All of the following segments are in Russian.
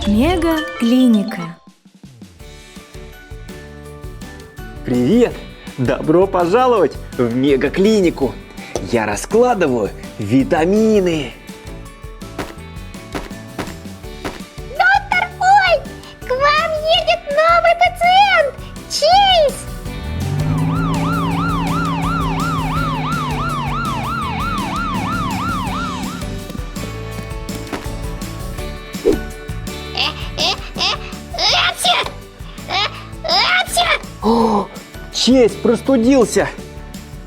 Мегаклиника. Привет! Добро пожаловать в Мегаклинику! Я раскладываю витамины. Доктор, ой! К вам едет новый пациент! Чейз! Апчи! Апчи! О, Чейз простудился.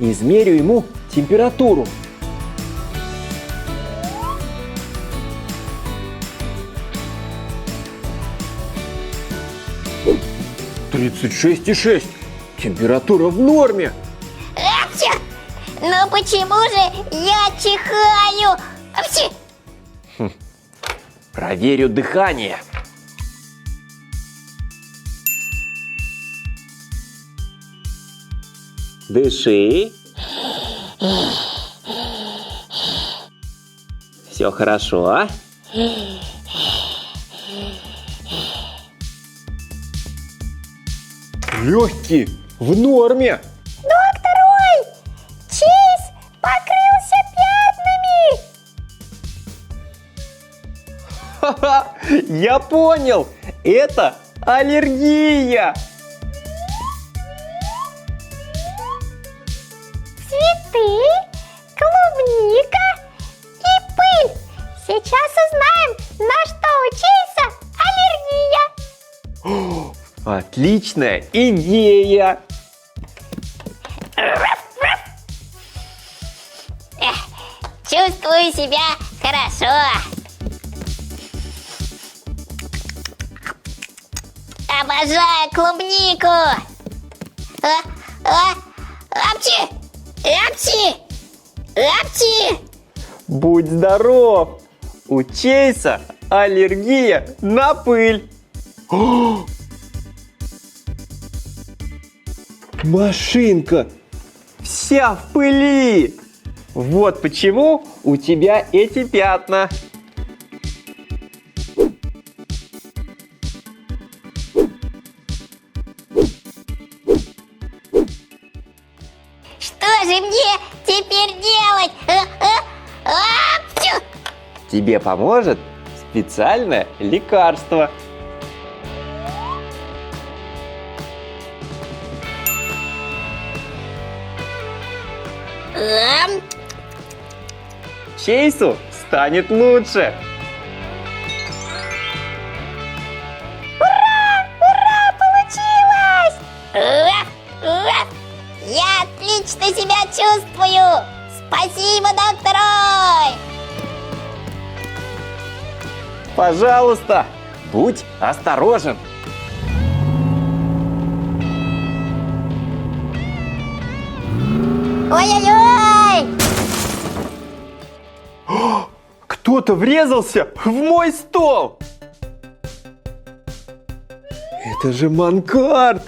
Измерю ему температуру. 36,6. Температура в норме. Апчи! Ну почему же я чихаю? Апчи! Проверю дыхание. Дыши. Все хорошо. Легкие в норме. Доктор, ой! Чейз покрылся пятнами! Ха-ха, я понял. Это аллергия. Цветы, клубника и пыль. Сейчас узнаем, на что у Чейза аллергия. Отличная идея. Чувствую себя хорошо. Обожаю клубнику. Апчи! Апчи! Апчи! Будь здоров. У Чейза аллергия на пыль. О! Машинка вся в пыли. Вот почему у тебя эти пятна. Что же мне теперь делать? Апчу! Тебе поможет специальное лекарство. Чейзу станет лучше. Ура! Получилось! Я отлично себя чувствую! Спасибо, доктор Ой! Пожалуйста, будь осторожен. Ой-ой-ой! Кто-то врезался в мой стол. Это же Манкарт.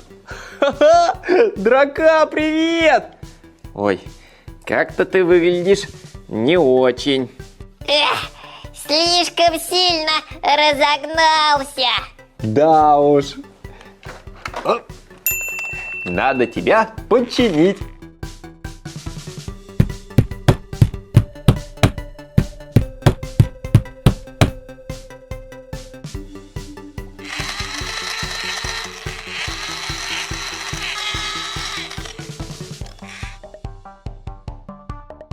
Ха-ха! Драка, привет! Ой, как-то ты выглядишь не очень. Слишком сильно разогнался. Да уж. Надо тебя починить.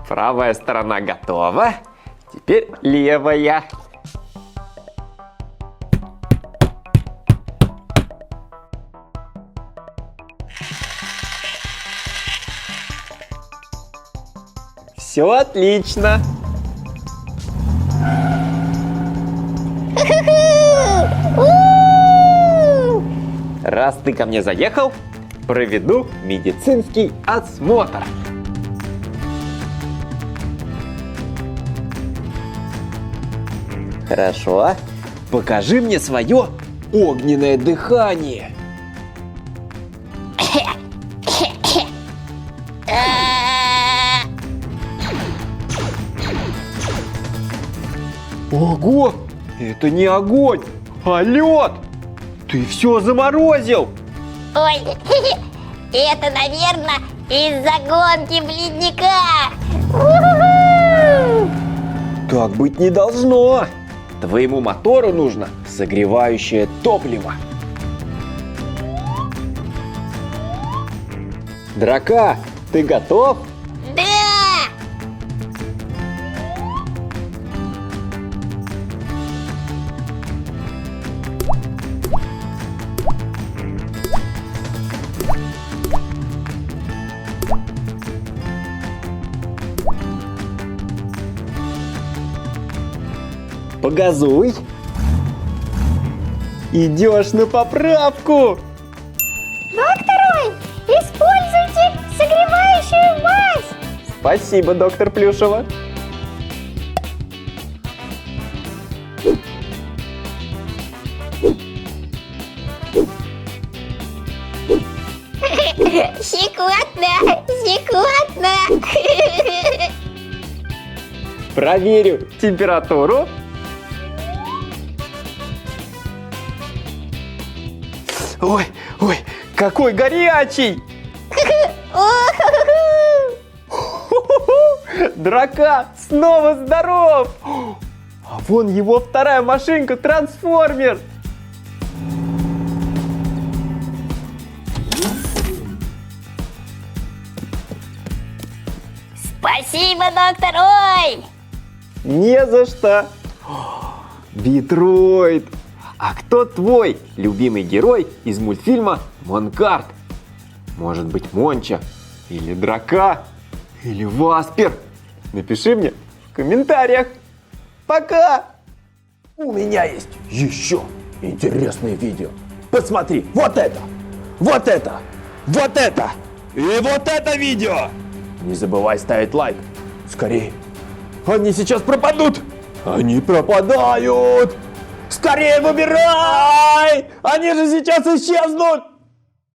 Правая сторона готова. Теперь левая. Все отлично. Раз ты ко мне заехал, проведу медицинский осмотр. Хорошо. Покажи мне свое огненное дыхание. Ого! Это не огонь, А лед? Ты все заморозил! Ой, это, наверное, из-за гонки в ледниках. У-ху-ху! Так быть не должно! Твоему мотору нужно согревающее топливо. Драка, ты готов? Да! Погазуй. Идешь на поправку. Доктор Ой, используйте согревающую мазь. Спасибо, доктор Плюшева. Щекотно, щекотно. Проверю температуру. Ой, ой, какой горячий! Драка снова здоров! А вон его вторая машинка, трансформер! Спасибо, доктор Ой. Не за что! Детроид! А кто твой любимый герой из мультфильма Монкарт? Может быть, Монча? Или Драка? Или Васпер? Напиши мне в комментариях. Пока! У меня есть еще интересные видео. Посмотри, вот это, вот это, вот это и вот это видео. Не забывай ставить лайк. Скорее. Они сейчас пропадут. Они пропадают. Скорее выбирай. Они же сейчас исчезнут.